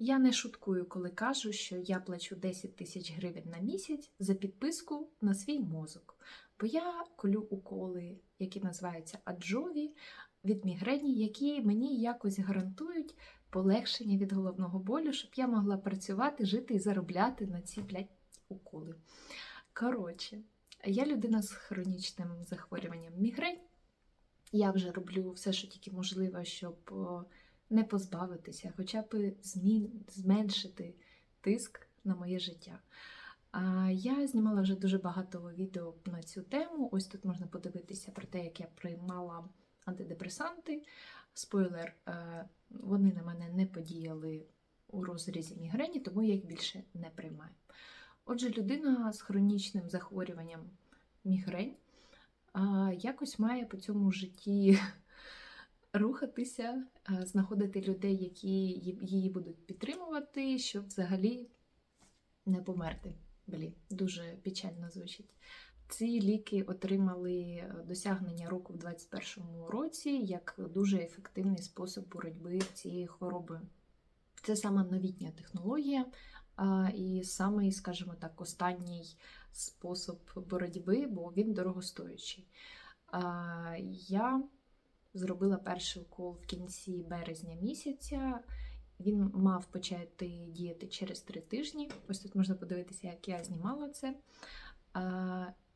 Я не шуткую, коли кажу, що я плачу 10 тисяч гривень на місяць за підписку на свій мозок. Бо я колю уколи, які називаються аджові, від мігрені, які мені якось гарантують полегшення від головного болю, щоб я могла працювати, жити і заробляти на ці, уколи. Коротше, я людина з хронічним захворюванням мігрень. Я вже роблю все, що тільки можливо, щоб не позбавитися, хоча б зменшити тиск на моє життя. Я знімала вже дуже багато відео на цю тему. Ось тут можна подивитися про те, як я приймала антидепресанти. Спойлер, вони на мене не подіяли у розрізі мігрені, тому я їх більше не приймаю. Отже, людина з хронічним захворюванням мігрень якось має по цьому житті рухатися, знаходити людей, які її будуть підтримувати, щоб взагалі не померти. Дуже печально звучить. Ці ліки отримали досягнення року в 2021 році як дуже ефективний спосіб боротьби з цією хворобою. Це сама новітня технологія і самий, скажімо так, останній спосіб боротьби, бо він дорогостоячий. Я зробила перший укол в кінці березня місяця. Він мав почати діяти через 3 тижні. Ось тут можна подивитися, як я знімала це.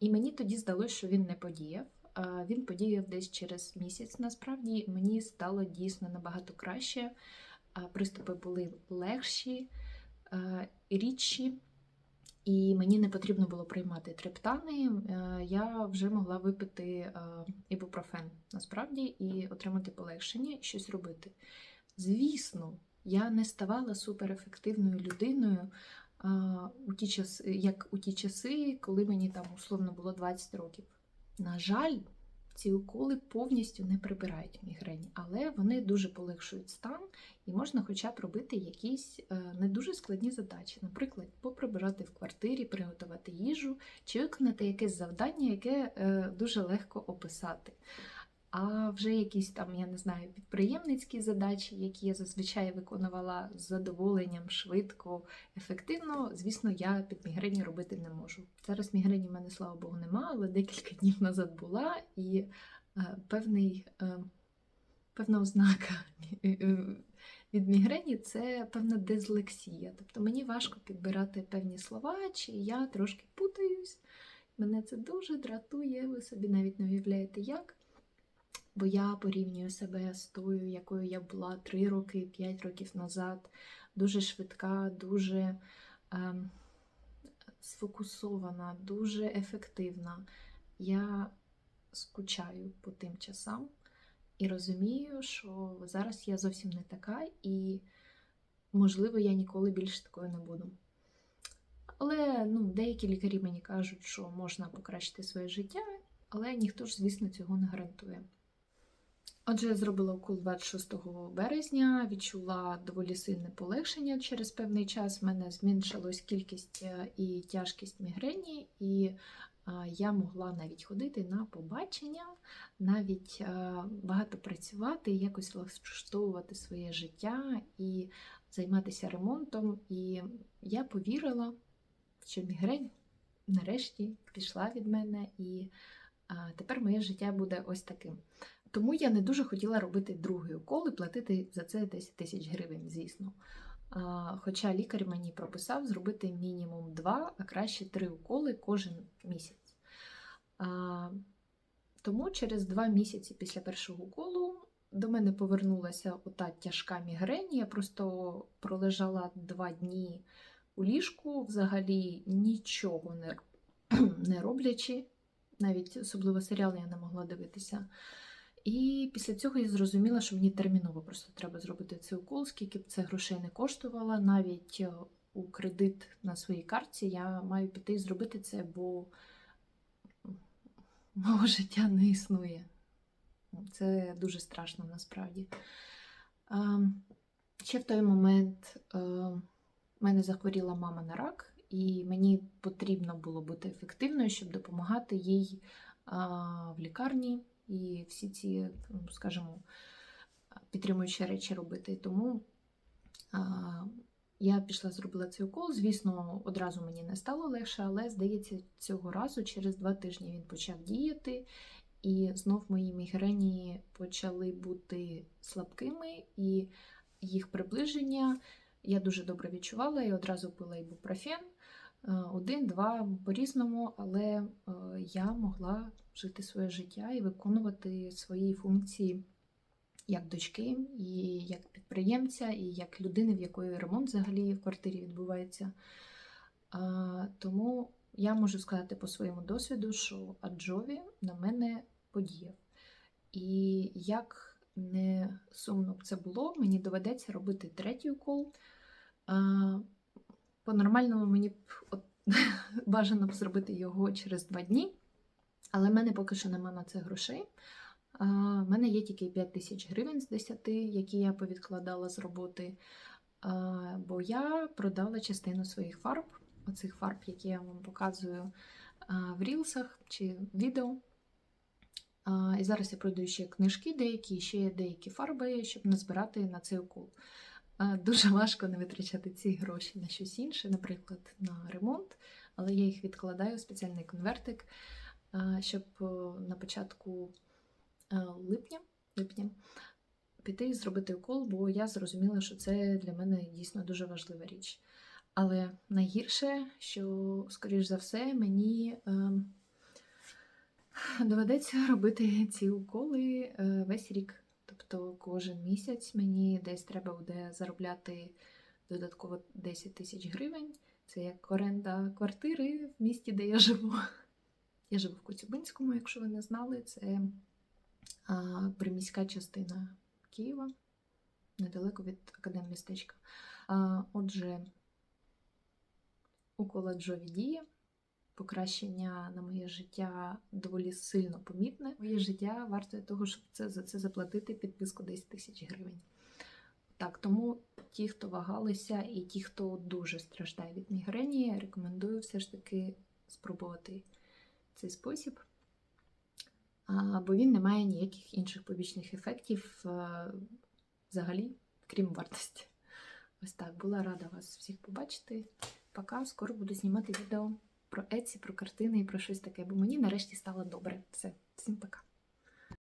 І мені тоді здалося, що він не подіяв. Він подіяв десь через місяць. Насправді, мені стало дійсно набагато краще. Приступи були легші, рідші. І мені не потрібно було приймати триптани, я вже могла випити ібупрофен, насправді, і отримати полегшення, і щось робити. Звісно, я не ставала суперефективною людиною, як у ті часи, коли мені там условно було 20 років. На жаль, ці уколи повністю не прибирають мігрень, але вони дуже полегшують стан і можна хоча б робити якісь не дуже складні задачі. Наприклад, поприбирати в квартирі, приготувати їжу чи виконати якесь завдання, яке дуже легко описати. А вже якісь там, я не знаю, підприємницькі задачі, які я зазвичай виконувала з задоволенням, швидко, ефективно, звісно, я під мігрені робити не можу. Зараз мігрені в мене, слава Богу, нема, але декілька днів назад була, і певна ознака від мігрені – це певна дислексія. Тобто мені важко підбирати певні слова, чи я трошки путаюсь. Мене це дуже дратує, ви собі навіть не уявляєте як. Бо я порівнюю себе з тою, якою я була 3 роки, 5 років назад. Дуже швидка, дуже сфокусована, дуже ефективна. Я скучаю по тим часам і розумію, що зараз я зовсім не така і, можливо, я ніколи більше такою не буду. Але деякі лікарі мені кажуть, що можна покращити своє життя, але ніхто ж, звісно, цього не гарантує. Отже, я зробила укол 26 березня, відчула доволі сильне полегшення через певний час. В мене зменшилась кількість і тяжкість мігрені, і я могла навіть ходити на побачення, навіть багато працювати, якось влаштовувати своє життя і займатися ремонтом. І я повірила, що мігрень нарешті пішла від мене, і тепер моє життя буде ось таким. Тому я не дуже хотіла робити другий укол і платити за це 10 тисяч гривень, звісно. Хоча лікар мені прописав зробити мінімум 2, а краще 3 уколи кожен місяць. Тому через 2 місяці після першого уколу до мене повернулася ота тяжка мігрень. Я просто пролежала 2 дні у ліжку, взагалі нічого не роблячи. Навіть особливо серіал я не могла дивитися. І після цього я зрозуміла, що мені терміново просто треба зробити цей укол, скільки б це грошей не коштувало. Навіть у кредит на своїй картці я маю піти і зробити це, бо мого життя не існує. Це дуже страшно насправді. Ще в той момент в мене захворіла мама на рак, і мені потрібно було бути ефективною, щоб допомагати їй в лікарні і всі ці, скажімо, підтримуючі речі робити. Тому Я пішла, зробила цей укол. Звісно, одразу мені не стало легше, але, здається, цього разу через 2 тижні він почав діяти. І знов мої мігрені почали бути слабкими, і їх приближення я дуже добре відчувала і одразу пила ібупрофен. 1-2 по-різному, але я могла жити своє життя і виконувати свої функції як дочки, і як підприємця, і як людини, в якої ремонт взагалі в квартирі відбувається. Тому я можу сказати по своєму досвіду, що Аджові на мене подіяв. І як не сумно б це було, мені доведеться робити 3-й укол. По-нормальному мені б бажано б зробити його через 2 дні, але в мене поки що нема на це грошей. У мене є тільки 5 тисяч гривень з 10, які я повідкладала з роботи, бо я продала частину своїх фарб, оцих фарб, які я вам показую в рілсах чи відео. І зараз я продаю ще книжки деякі, ще є деякі фарби, щоб назбирати на цей укол. Дуже важко не витрачати ці гроші на щось інше, наприклад, на ремонт, але я їх відкладаю в спеціальний конвертик, щоб на початку липня піти і зробити укол, бо я зрозуміла, що це для мене дійсно дуже важлива річ. Але найгірше, що, скоріш за все, мені доведеться робити ці уколи весь рік. Тобто кожен місяць мені десь треба буде заробляти додатково 10 тисяч гривень. Це як оренда квартири в місті, де я живу. Я живу в Коцюбинському, якщо ви не знали. Це приміська частина Києва, недалеко від Академмістечка. Отже, укол Аджові діє. Покращення на моє життя доволі сильно помітне. Моє життя вартує того, щоб за це заплатити підписку 10 тисяч гривень. Так, тому ті, хто вагалися і ті, хто дуже страждає від мігрені, рекомендую все ж таки спробувати цей спосіб. Бо він не має ніяких інших побічних ефектів взагалі, крім вартості. Ось так, була рада вас всіх побачити. Пока, скоро буду знімати відео про Etsy, про картини і про щось таке, бо мені нарешті стало добре. Все, всім пока.